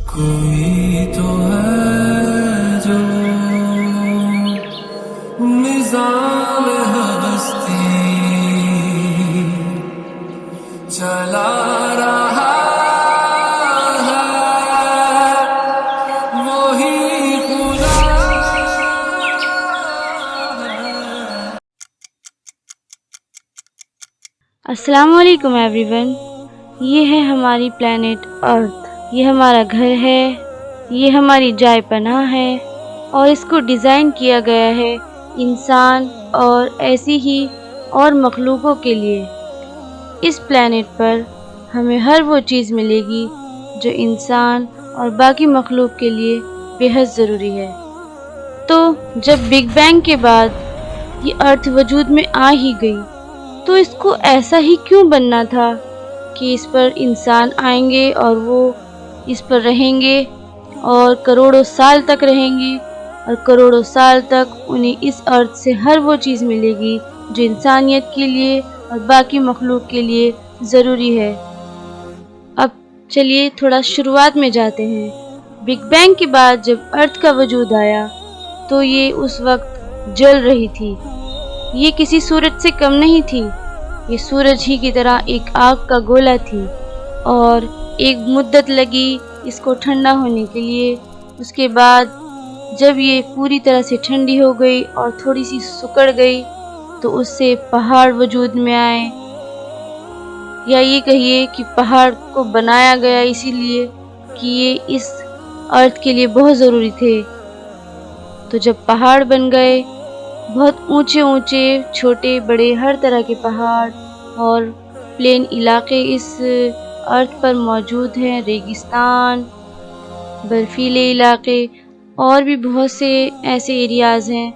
کوئی تو ہے جو نظام ہستی چلا رہا ہے، وہی خدا ہے۔ السلام علیکم ایوری ون، یہ ہے ہماری پلانٹ ارتھ، یہ ہمارا گھر ہے، یہ ہماری جائے پناہ ہے، اور اس کو ڈیزائن کیا گیا ہے انسان اور ایسی ہی اور مخلوقوں کے لیے۔ اس پلانٹ پر ہمیں ہر وہ چیز ملے گی جو انسان اور باقی مخلوق کے لیے بے حد ضروری ہے۔ تو جب بگ بینگ کے بعد یہ ارتھ وجود میں آ ہی گئی تو اس کو ایسا ہی کیوں بننا تھا کہ اس پر انسان آئیں گے اور وہ اس پر رہیں گے اور کروڑوں سال تک رہیں گے، اور کروڑوں سال تک انہیں اس ارتھ سے ہر وہ چیز ملے گی جو انسانیت کے لیے اور باقی مخلوق کے لیے ضروری ہے۔ اب چلیے تھوڑا شروعات میں جاتے ہیں۔ بگ بینگ کے بعد جب ارتھ کا وجود آیا تو یہ اس وقت جل رہی تھی، یہ کسی سورج سے کم نہیں تھی، یہ سورج ہی کی طرح ایک آگ کا گولا تھی، اور ایک مدت لگی اس کو ٹھنڈا ہونے کے لیے۔ اس کے بعد جب یہ پوری طرح سے ٹھنڈی ہو گئی اور تھوڑی سی سکڑ گئی تو اس سے پہاڑ وجود میں آئے، یا یہ کہیے کہ پہاڑ کو بنایا گیا اسی لیے کہ یہ اس ارتھ کے لیے بہت ضروری تھے۔ تو جب پہاڑ بن گئے، بہت اونچے اونچے چھوٹے بڑے ہر طرح کے پہاڑ اور پلین علاقے اس ارتھ پر موجود ہیں، ریگستان، برفیلے علاقے، اور بھی بہت سے ایسے ایریاز ہیں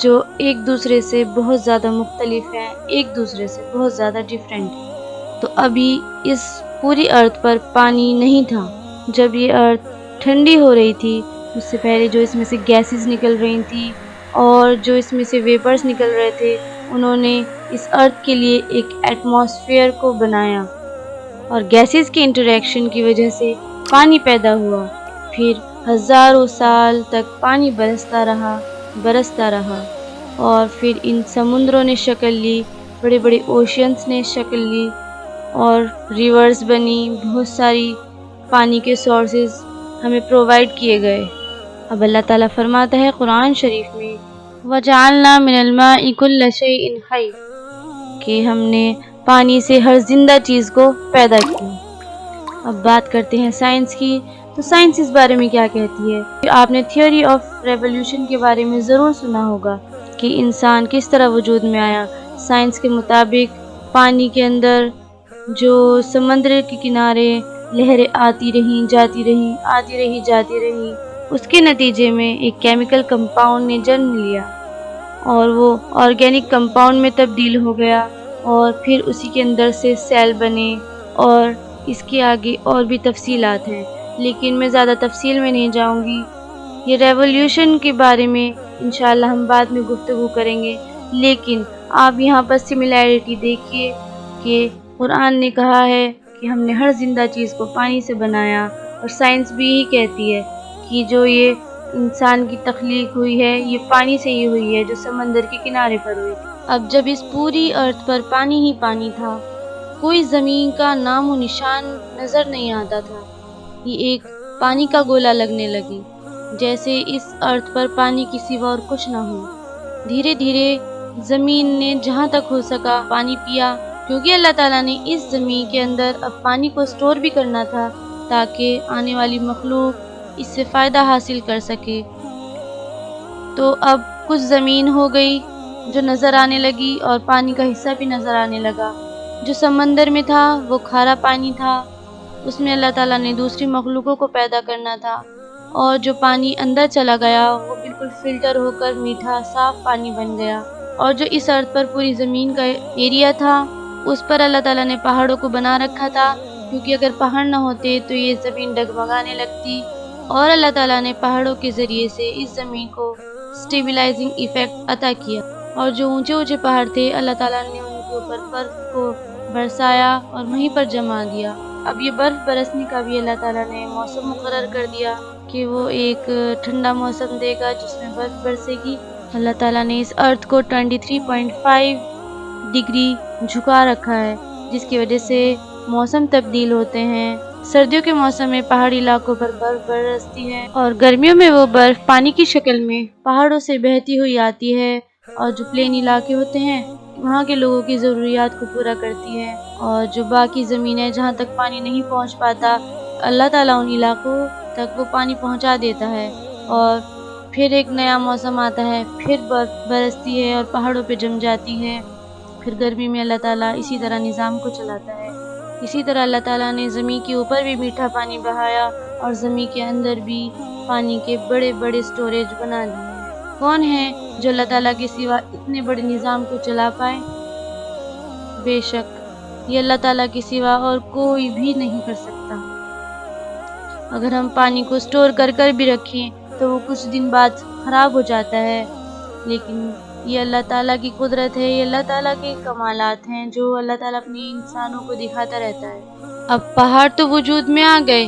جو ایک دوسرے سے بہت زیادہ مختلف ہیں، ایک دوسرے سے بہت زیادہ ڈیفرنٹ ہیں۔ تو ابھی اس پوری ارتھ پر پانی نہیں تھا۔ جب یہ ارتھ ٹھنڈی ہو رہی تھی اس سے پہلے جو اس میں سے گیسز نکل رہی تھیں اور جو اس میں سے ویپرز نکل رہے تھے، انہوں نے اس ارتھ کے لیے ایک ایٹماسفیئر کو بنایا، اور گیسز کے انٹریکشن کی وجہ سے پانی پیدا ہوا۔ پھر ہزاروں سال تک پانی برستا رہا، اور پھر ان سمندروں نے شکل لی، بڑے بڑے اوشینز نے شکل لی، اور ریورز بنی، بہت ساری پانی کے سورسز ہمیں پرووائڈ کیے گئے۔ اب اللہ تعالیٰ فرماتا ہے قرآن شریف میں وَجَعَلْنَا مِنَ الْمَاءِ كُلَّ شَيْءٍ حَيٍّ، کہ ہم نے پانی سے ہر زندہ چیز کو پیدا کیا۔ اب بات کرتے ہیں سائنس کی، تو سائنس اس بارے میں کیا کہتی ہے؟ آپ نے تھیوری آف ریولیوشن کے بارے میں ضرور سنا ہوگا کہ انسان کس طرح وجود میں آیا۔ سائنس کے مطابق پانی کے اندر جو سمندر کے کنارے لہریں آتی رہیں جاتی رہیں، آتی رہی جاتی رہی، اس کے نتیجے میں ایک کیمیکل کمپاؤنڈ نے جنم لیا اور وہ آرگینک کمپاؤنڈ میں تبدیل ہو گیا، اور پھر اسی کے اندر سے سیل بنے، اور اس کے آگے اور بھی تفصیلات ہیں، لیکن میں زیادہ تفصیل میں نہیں جاؤں گی۔ یہ ریولیوشن کے بارے میں انشاءاللہ ہم بعد میں گفتگو کریں گے، لیکن آپ یہاں پر سملیرٹی دیکھیے کہ قرآن نے کہا ہے کہ ہم نے ہر زندہ چیز کو پانی سے بنایا، اور سائنس بھی یہی کہتی ہے کہ جو یہ انسان کی تخلیق ہوئی ہے یہ پانی سے ہی ہوئی ہے جو سمندر کے کنارے پر ہوئی تھی۔ اب جب اس پوری ارتھ پر پانی ہی پانی تھا، کوئی زمین کا نام و نشان نظر نہیں آتا تھا، یہ ایک پانی کا گولا لگنے لگی، جیسے اس ارتھ پر پانی کی سوا اور کچھ نہ ہو۔ دھیرے دھیرے زمین نے جہاں تک ہو سکا پانی پیا، کیونکہ اللہ تعالیٰ نے اس زمین کے اندر اب پانی کو سٹور بھی کرنا تھا تاکہ آنے والی مخلوق اس سے فائدہ حاصل کر سکے۔ تو اب کچھ زمین ہو گئی جو نظر آنے لگی، اور پانی کا حصہ بھی نظر آنے لگا۔ جو سمندر میں تھا وہ کھارا پانی تھا، اس میں اللہ تعالیٰ نے دوسری مخلوقوں کو پیدا کرنا تھا، اور جو پانی اندر چلا گیا وہ بالکل فلٹر ہو کر میٹھا صاف پانی بن گیا۔ اور جو اس ارتھ پر پوری زمین کا ایریا تھا اس پر اللہ تعالیٰ نے پہاڑوں کو بنا رکھا تھا، کیونکہ اگر پہاڑ نہ ہوتے تو یہ زمین ڈگمگانے لگتی، اور اللہ تعالیٰ نے پہاڑوں کے ذریعے سے اس زمین کو سٹیبلائزنگ ایفیکٹ عطا کیا، اور جو اونچے اونچے پہاڑ تھے اللہ تعالیٰ نے ان کے اوپر برف کو برسایا اور وہیں پر جما دیا، اب یہ برف برسنے کا بھی اللہ تعالیٰ نے موسم مقرر کر دیا کہ وہ ایک ٹھنڈا موسم دے گا جس میں برف برسے گی۔ اللہ تعالیٰ نے اس ارتھ کو 23.5 ڈگری جھکا رکھا ہے، جس کی وجہ سے موسم تبدیل ہوتے ہیں۔ سردیوں کے موسم میں پہاڑی علاقوں پر برف برستی ہے اور گرمیوں میں وہ برف پانی کی شکل میں پہاڑوں سے بہتی ہوئی آتی ہے اور جو پلین علاقے ہوتے ہیں وہاں کے لوگوں کی ضروریات کو پورا کرتی ہے، اور جو باقی زمینیں جہاں تک پانی نہیں پہنچ پاتا اللہ تعالیٰ ان علاقوں تک وہ پانی پہنچا دیتا ہے، اور پھر ایک نیا موسم آتا ہے، پھر برف برستی ہے اور پہاڑوں پہ جم جاتی ہے۔ پھر گرمی میں اللہ تعالیٰ اسی طرح نظام کو چلاتا ہے۔ اسی طرح اللہ تعالیٰ نے زمین کے اوپر بھی میٹھا پانی بہایا اور زمین کے اندر بھی پانی کے بڑے بڑے سٹوریج بنا دیے۔ کون ہے جو اللہ تعالیٰ کے سوا اتنے بڑے نظام کو چلا پائے؟ بے شک یہ اللہ تعالیٰ کے سوا اور کوئی بھی نہیں کر سکتا۔ اگر ہم پانی کو سٹور کر کر بھی رکھیں تو وہ کچھ دن بعد خراب ہو جاتا ہے، لیکن یہ اللہ تعالیٰ کی قدرت ہے، یہ اللہ تعالیٰ کے کمالات ہیں جو اللہ تعالیٰ اپنے انسانوں کو دکھاتا رہتا ہے۔ اب پہاڑ تو وجود میں آ گئے،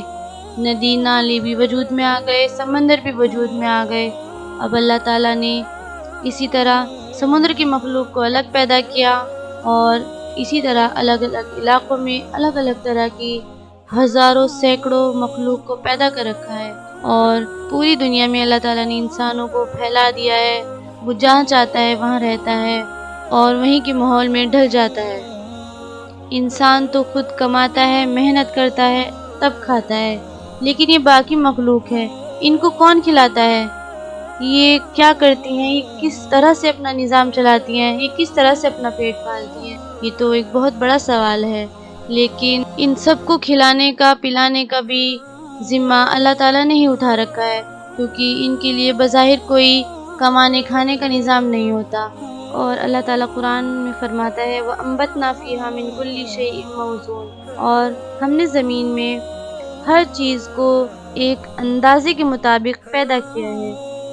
ندی نالے بھی وجود میں آ گئے، سمندر بھی وجود میں آ گئے۔ اب اللہ تعالیٰ نے اسی طرح سمندر کی مخلوق کو الگ پیدا کیا اور اسی طرح الگ الگ علاقوں میں الگ الگ طرح کی ہزاروں سینکڑوں مخلوق کو پیدا کر رکھا ہے، اور پوری دنیا میں اللہ تعالیٰ نے انسانوں کو پھیلا دیا ہے۔ وہ جہاں چاہتا ہے وہاں رہتا ہے اور وہیں کے ماحول میں ڈھل جاتا ہے۔ انسان تو خود کماتا ہے، محنت کرتا ہے، تب کھاتا ہے، لیکن یہ باقی مخلوق ہے، ان کو کون کھلاتا ہے؟ یہ کیا کرتی ہیں؟ یہ کس طرح سے اپنا نظام چلاتی ہیں؟ یہ کس طرح سے اپنا پیٹ پالتی ہیں؟ یہ تو ایک بہت بڑا سوال ہے، لیکن ان سب کو کھلانے کا پلانے کا بھی ذمہ اللہ تعالیٰ نے ہی اٹھا رکھا ہے، کیونکہ ان کے لیے بظاہر کوئی کمانے کھانے کا نظام نہیں ہوتا۔ اور اللہ تعالیٰ قرآن میں فرماتا ہے وَأَنبَتْنَا فِيهَا مِن كُلِّ شَيْءٍ مَوْزُونٍ، اور ہم نے زمین میں ہر چیز کو ایک اندازے کے مطابق پیدا کیا ہے،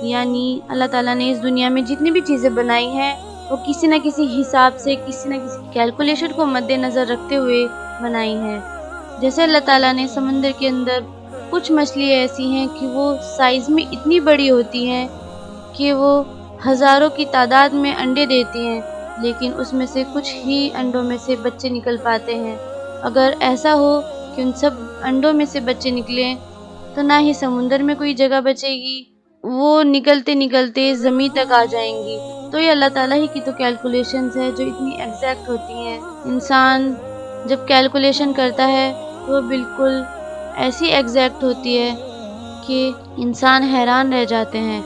یعنی اللہ تعالیٰ نے اس دنیا میں جتنی بھی چیزیں بنائی ہیں وہ کسی نہ کسی حساب سے، کسی نہ کسی کیلکولیشن کو مد نظر رکھتے ہوئے بنائی ہیں۔ جیسے اللہ تعالیٰ نے سمندر کے اندر کچھ مچھلی ایسی ہیں کہ وہ سائز میں اتنی بڑی ہوتی ہیں کہ وہ ہزاروں کی تعداد میں انڈے دیتی ہیں، لیکن اس میں سے کچھ ہی انڈوں میں سے بچے نکل پاتے ہیں۔ اگر ایسا ہو کہ ان سب انڈوں میں سے بچے نکلیں تو نہ ہی سمندر میں کوئی جگہ بچے گی، وہ نکلتے نکلتے زمین تک آ جائیں گی۔ تو یہ اللہ تعالیٰ ہی کی تو کیلکولیشنز ہے جو اتنی ایگزیکٹ ہوتی ہیں۔ انسان جب کیلکولیشن کرتا ہے تو وہ بالکل ایسی ایگزیکٹ ہوتی ہے کہ انسان حیران رہ جاتے ہیں۔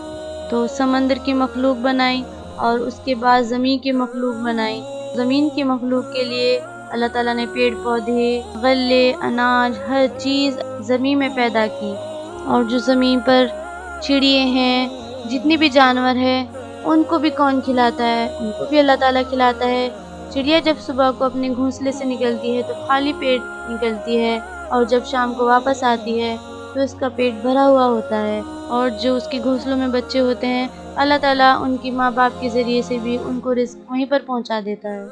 تو سمندر کی مخلوق بنائی اور اس کے بعد زمین کی مخلوق بنائی۔ زمین کی مخلوق کے لیے اللہ تعالیٰ نے پیڑ پودے، غلے، اناج، ہر چیز زمین میں پیدا کی، اور جو زمین پر چڑیے ہیں، جتنے بھی جانور ہیں، ان کو بھی کون کھلاتا ہے؟ ان کو بھی اللہ تعالیٰ کھلاتا ہے۔ چڑیا جب صبح کو اپنے گھونسلے سے نکلتی ہے تو خالی پیٹ نکلتی ہے، اور جب شام کو واپس آتی ہے تو اس کا پیٹ بھرا ہوا ہوتا ہے، اور جو اس کے گھونسلوں میں بچے ہوتے ہیں اللہ تعالیٰ ان کی ماں باپ کے ذریعے سے بھی ان کو رزق وہیں پر پہنچا دیتا ہے۔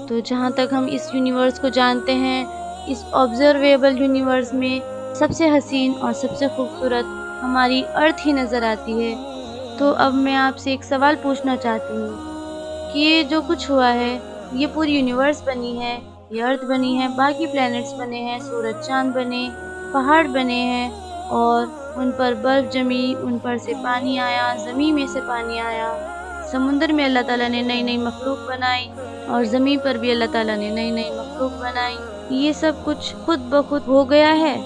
تو جہاں تک ہم اس یونیورس کو جانتے ہیں، اس آبزرویبل یونیورس میں سب سے حسین اور سب سے خوبصورت ہماری ارتھ ہی نظر آتی ہے۔ تو اب میں آپ سے ایک سوال پوچھنا چاہتی ہوں کہ یہ جو کچھ ہوا ہے، یہ پوری یونیورس بنی ہے، یہ ارتھ بنی ہے، باقی پلینٹس بنے ہیں، سورج چاند بنے، پہاڑ بنے ہیں اور ان پر برف جمی، ان پر سے پانی آیا، زمین میں سے پانی آیا، سمندر میں اللہ تعالیٰ نے نئی نئی مخلوق بنائی، اور زمین پر بھی اللہ تعالیٰ نے نئی نئی مخلوق بنائی۔ یہ سب کچھ خود بخود ہو گیا ہے،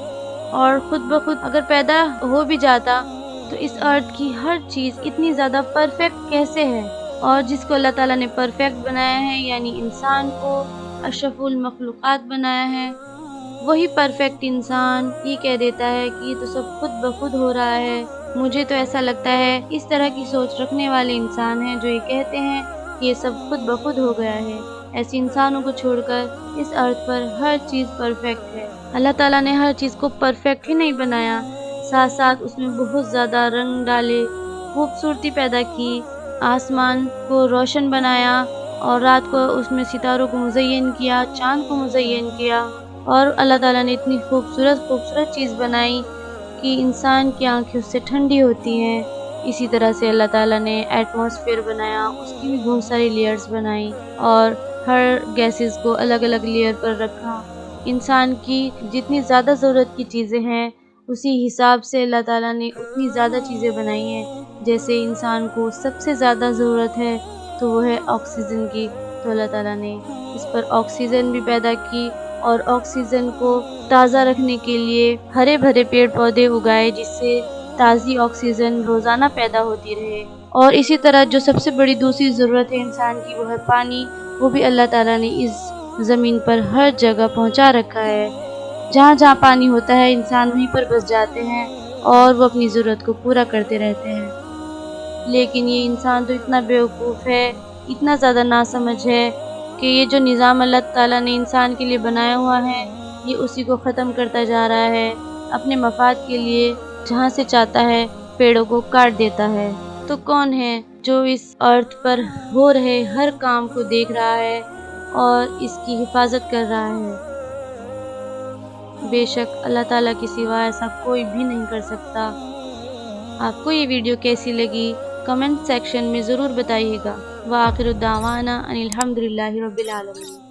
اور خود بخود اگر پیدا ہو بھی جاتا تو اس ارتھ کی ہر چیز اتنی زیادہ پرفیکٹ کیسے ہے؟ اور جس کو اللہ تعالیٰ نے پرفیکٹ بنایا ہے، یعنی انسان کو اشرف المخلوقات بنایا ہے، وہی پرفیکٹ انسان یہ کہہ دیتا ہے کہ یہ تو سب خود بخود ہو رہا ہے۔ مجھے تو ایسا لگتا ہے اس طرح کی سوچ رکھنے والے انسان ہیں جو یہ کہتے ہیں کہ یہ سب خود بخود ہو گیا ہے۔ ایسے انسانوں کو چھوڑ کر اس ارتھ پر ہر چیز پرفیکٹ ہے۔ اللہ تعالیٰ نے ہر چیز کو پرفیکٹ ہی نہیں بنایا، ساتھ ساتھ اس میں بہت زیادہ رنگ ڈالے، خوبصورتی پیدا کی، آسمان کو روشن بنایا، اور رات کو اس میں ستاروں کو مزین کیا، چاند کو مزین کیا، اور اللہ تعالیٰ نے اتنی خوبصورت چیز بنائی کہ انسان کی آنکھیں اس سے ٹھنڈی ہوتی ہیں۔ اسی طرح سے اللہ تعالیٰ نے ایٹماسفیئر بنایا، اس کی بھی بہت ساری لیئرز بنائی اور ہر گیسز کو الگ الگ لیئر پر رکھا۔ انسان کی جتنی زیادہ ضرورت کی چیزیں ہیں اسی حساب سے اللہ تعالیٰ نے اتنی زیادہ چیزیں بنائی ہیں۔ جیسے انسان کو سب سے زیادہ ضرورت ہے تو وہ ہے آکسیجن کی، تو اللہ تعالیٰ نے اس پر آکسیجن بھی پیدا کی اور آکسیجن کو تازہ رکھنے کے لیے ہرے بھرے پیڑ پودے اگائے جس سے تازی آکسیجن روزانہ پیدا ہوتی رہے۔ اور اسی طرح جو سب سے بڑی دوسری ضرورت ہے انسان کی وہ ہے پانی، وہ بھی اللہ تعالیٰ نے اس زمین پر ہر جگہ پہنچا رکھا ہے۔ جہاں جہاں پانی ہوتا ہے انسان وہیں پر بس جاتے ہیں اور وہ اپنی ضرورت کو پورا کرتے رہتے ہیں۔ لیکن یہ انسان تو اتنا بیوقوف ہے، اتنا زیادہ ناسمجھ ہے کہ یہ جو نظام اللہ تعالیٰ نے انسان کے لیے بنایا ہوا ہے یہ اسی کو ختم کرتا جا رہا ہے، اپنے مفاد کے لیے جہاں سے چاہتا ہے پیڑوں کو کاٹ دیتا ہے۔ تو کون ہے جو اس ارتھ پر ہو رہے ہر کام کو دیکھ رہا ہے اور اس کی حفاظت کر رہا ہے؟ بے شک اللہ تعالیٰ کے سوا ایسا کوئی بھی نہیں کر سکتا۔ آپ کو یہ ویڈیو کیسی لگی کمنٹ سیکشن میں ضرور بتائیے گا۔ وآخر دعوانا ان الحمدللہ رب العالمین۔